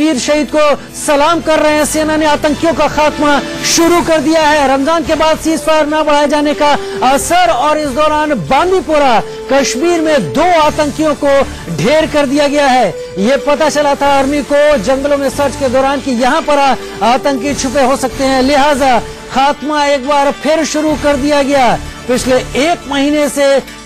वीर शहीद को सलाम कर रहे हैं। सेना ने आतंकियों का खात्मा शुरू कर दिया है। रमजान के बाद सीज फायर न बढ़ाए जाने का असर, और इस दौरान बांदीपुरा कश्मीर में 2 आतंकियों को ढेर कर दिया गया है। ये पता चला था आर्मी को जंगलों में सर्च के दौरान कि यहाँ पर आतंकी छुपे हो सकते हैं, लिहाजा खात्मा एक बार फिर शुरू कर दिया गया। पिछले 1 महीने से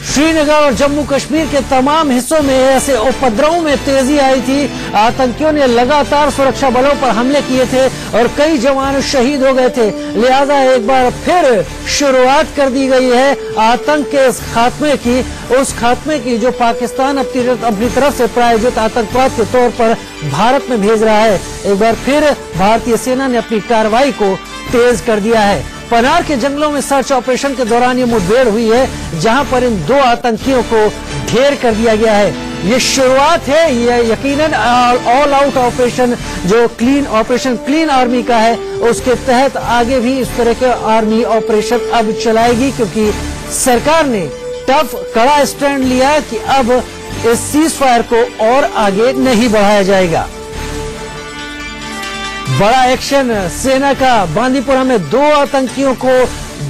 श्रीनगर और जम्मू कश्मीर के तमाम हिस्सों में ऐसे उपद्रवों में तेजी आई थी। आतंकियों ने लगातार सुरक्षा बलों पर हमले किए थे और कई जवान शहीद हो गए थे, लिहाजा एक बार फिर शुरुआत कर दी गई है आतंक के इस खात्मे की, उस खात्मे की जो पाकिस्तान अपनी तरफ से प्रायोजित आतंकवाद के तौर पर भारत में भेज रहा है। एक बार फिर भारतीय सेना ने अपनी कार्रवाई को तेज कर दिया है। पनार के जंगलों में सर्च ऑपरेशन के दौरान ये मुठभेड़ हुई है, जहां पर इन 2 आतंकियों को ढेर कर दिया गया है। ये शुरुआत है, ये यकीनन ऑल आउट ऑपरेशन जो ऑपरेशन क्लीन आर्मी का है, उसके तहत आगे भी इस तरह के आर्मी ऑपरेशन अब चलाएगी, क्योंकि सरकार ने टफ कड़ा स्टैंड लिया कि अब इस सीज फायर को और आगे नहीं बढ़ाया जाएगा। बड़ा एक्शन सेना का, बांदीपुरा में 2 आतंकियों को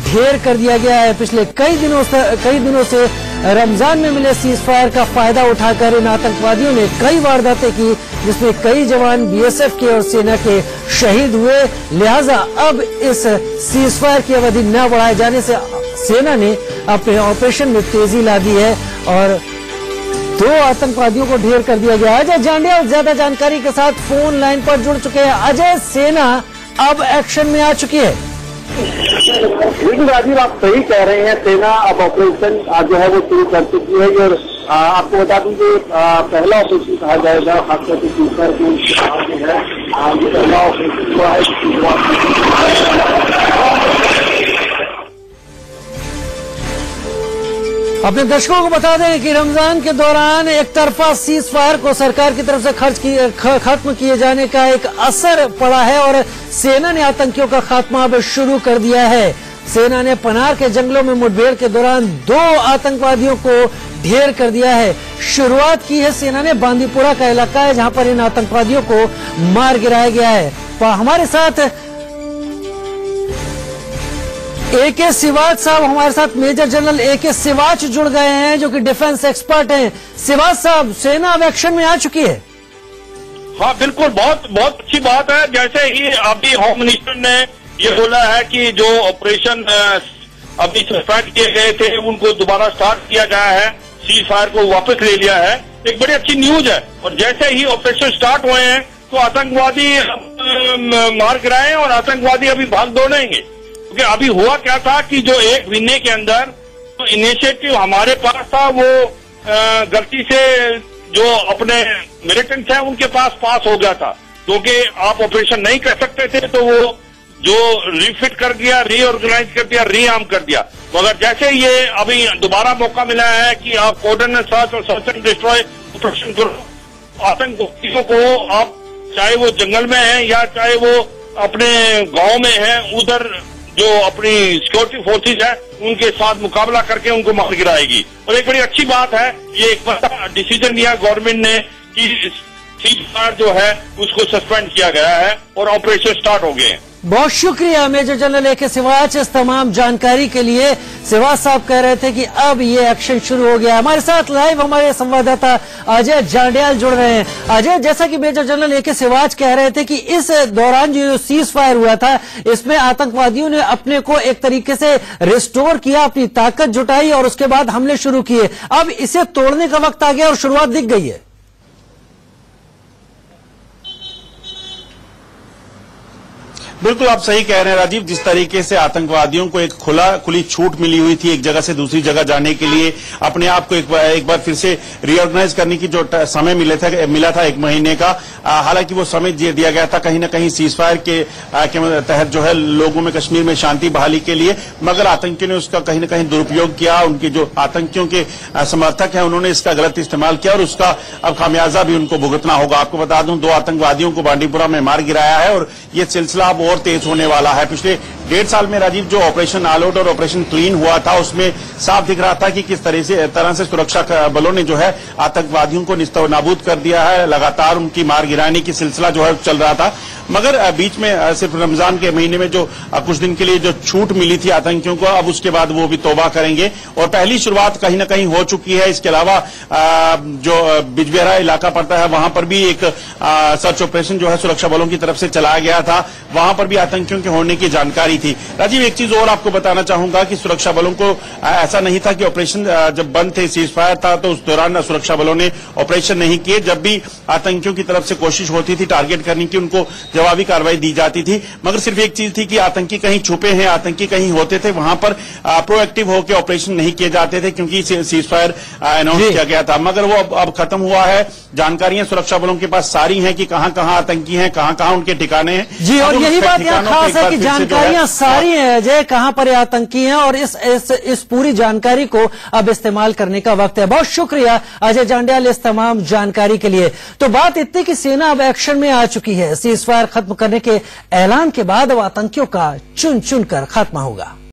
ढेर कर दिया गया है। पिछले कई दिनों से रमजान में मिले सीज फायर का फायदा उठाकर इन आतंकवादियों ने कई वारदातें की, जिसमें कई जवान बीएसएफ के और सेना के शहीद हुए। लिहाजा अब इस सीज फायर की अवधि न बढ़ाए जाने से सेना ने अपने ऑपरेशन में तेजी ला दी है और 2 आतंकवादियों को ढेर कर दिया गया। अजय जांडिया ज्यादा जानकारी के साथ फोन लाइन पर जुड़ चुके हैं। अजय, सेना अब एक्शन में आ चुकी है। लेकिन राजीव, आप सही कह रहे हैं, सेना अब ऑपरेशन जो है वो शुरू कर चुकी है। और आपको बता दूं कि पहला ऑपरेशन कहा जाएगा, खासतौर से जो है ये पहला ऑपरेशन हुआ है। अपने दर्शकों को बता दें कि रमजान के दौरान एक तरफा सीज फायर को सरकार की तरफ से खत्म किए जाने का एक असर पड़ा है और सेना ने आतंकियों का खात्मा अब शुरू कर दिया है। सेना ने पनार के जंगलों में मुठभेड़ के दौरान 2 आतंकवादियों को ढेर कर दिया है। शुरुआत की है सेना ने बांदीपुरा का इलाका है, जहां पर इन आतंकवादियों को मार गिराया गया है। हमारे साथ AK सिवाच साहब, हमारे साथ मेजर जनरल AK सिवाच जुड़ गए हैं, जो कि डिफेंस एक्सपर्ट हैं। सिवाच साहब, सेना अब एक्शन में आ चुकी है। हाँ बिल्कुल, बहुत अच्छी बात है। जैसे ही अभी होम मिनिस्टर ने ये बोला है कि जो ऑपरेशन अभी सस्पेंड किए गए थे उनको दोबारा स्टार्ट किया गया है, सीज फायर को वापस ले लिया है, एक बड़ी अच्छी न्यूज है। और जैसे ही ऑपरेशन स्टार्ट हुए हैं तो आतंकवादी मार गिराए और आतंकवादी अभी भाग दौड़ेंगे। क्योंकि अभी हुआ क्या था कि जो 1 महीने के अंदर तो इनिशिएटिव हमारे पास था, वो गलती से जो अपने मिलिटेंट्स हैं उनके पास हो गया था, क्योंकि आप ऑपरेशन नहीं कर सकते थे, तो वो जो रिफिट कर दिया, रीऑर्गेनाइज कर दिया, रीआर्म कर दिया। मगर जैसे ये अभी दोबारा मौका मिला है कि आप कोऑर्डिनेट सर्च और सर्च एंड डिस्ट्रॉय ऑपरेशन करो, आतंकवादियों को आप चाहे वो जंगल में है या चाहे वो अपने गांव में है, उधर जो अपनी सिक्योरिटी फोर्सेज है उनके साथ मुकाबला करके उनको मार गिराएगी। और एक बड़ी अच्छी बात है, ये एक बड़ा डिसीजन लिया गवर्नमेंट ने कि सीज फायर जो है उसको सस्पेंड किया गया है और ऑपरेशन स्टार्ट हो गए हैं। बहुत शुक्रिया मेजर जनरल AK सिवाच इस तमाम जानकारी के लिए। सिवाच साहब कह रहे थे कि अब ये एक्शन शुरू हो गया। हमारे साथ लाइव हमारे संवाददाता अजय जांडियाल जुड़ रहे हैं। अजय, जैसा कि मेजर जनरल AK सिवाच कह रहे थे कि इस दौरान जो सीज फायर हुआ था, इसमें आतंकवादियों ने अपने को एक तरीके से रिस्टोर किया, अपनी ताकत जुटाई और उसके बाद हमले शुरू किए। अब इसे तोड़ने का वक्त आ गया और शुरुआत दिख गई है। बिल्कुल आप सही कह रहे हैं राजीव, जिस तरीके से आतंकवादियों को एक खुली छूट मिली हुई थी एक जगह से दूसरी जगह जाने के लिए, अपने आप को एक बार फिर से रीऑर्गेनाइज करने की जो समय मिला था 1 महीने का, हालांकि वो समय दिया गया था कहीं ना कहीं सीज फायर के तहत जो है लोगों में कश्मीर में शांति बहाली के लिए, मगर आतंकियों ने उसका कहीं ना कहीं दुरुपयोग किया। उनके जो आतंकियों के समर्थक हैं उन्होंने इसका गलत इस्तेमाल किया और उसका अब खामियाजा भी उनको भुगतना होगा। आपको बता दूं 2 आतंकवादियों को बांदीपुरा में मार गिराया है और ये सिलसिला अब और तेज होने वाला है। पिछले 1.5 साल में राजीव जो ऑपरेशन ऑल आउट और ऑपरेशन क्लीन हुआ था उसमें साफ दिख रहा था कि किस तरह से सुरक्षा बलों ने जो है आतंकवादियों को निस्तव नाबूद कर दिया है। लगातार उनकी मार गिराने की सिलसिला जो है चल रहा था, मगर बीच में सिर्फ रमजान के महीने में जो कुछ दिन के लिए जो छूट मिली थी आतंकियों को, अब उसके बाद वो भी तौबा करेंगे और पहली शुरुआत कहीं ना कहीं हो चुकी है। इसके अलावा जो बिजबेहरा इलाका पड़ता है वहां पर भी एक सर्च ऑपरेशन जो है सुरक्षा बलों की तरफ से चलाया गया था, वहां पर भी आतंकियों के होने की जानकारी थी। राजीव, एक चीज और आपको बताना चाहूंगा कि सुरक्षा बलों को ऐसा नहीं था कि ऑपरेशन जब बंद थे, सीज फायर था, तो उस दौरान सुरक्षा बलों ने ऑपरेशन नहीं किए। जब भी आतंकियों की तरफ से कोशिश होती थी टारगेट करने की, उनको जवाबी कार्रवाई दी जाती थी, मगर सिर्फ एक चीज थी कि आतंकी कहीं छुपे हैं, आतंकी कहीं होते थे, वहां पर प्रोएक्टिव होकर ऑपरेशन नहीं किए जाते थे क्योंकि सीज फायर अनाउंस किया गया था। मगर वो अब खत्म हुआ है। जानकारियां सुरक्षा बलों के पास सारी हैं कि कहां कहां आतंकी हैं, कहां कहां उनके ठिकाने हैं। जी, और यही बात यहाँ खास है कि जानकारियां सारी हैं अजय, कहां पर आतंकी हैं, और इस पूरी जानकारी को अब इस्तेमाल करने का वक्त है। बहुत शुक्रिया अजय जांड्याल इस तमाम जानकारी के लिए। तो बात इतनी कि सेना अब एक्शन में आ चुकी है। सीज फायर खत्म करने के ऐलान के बाद अब आतंकियों का चुन चुन कर खात्मा होगा।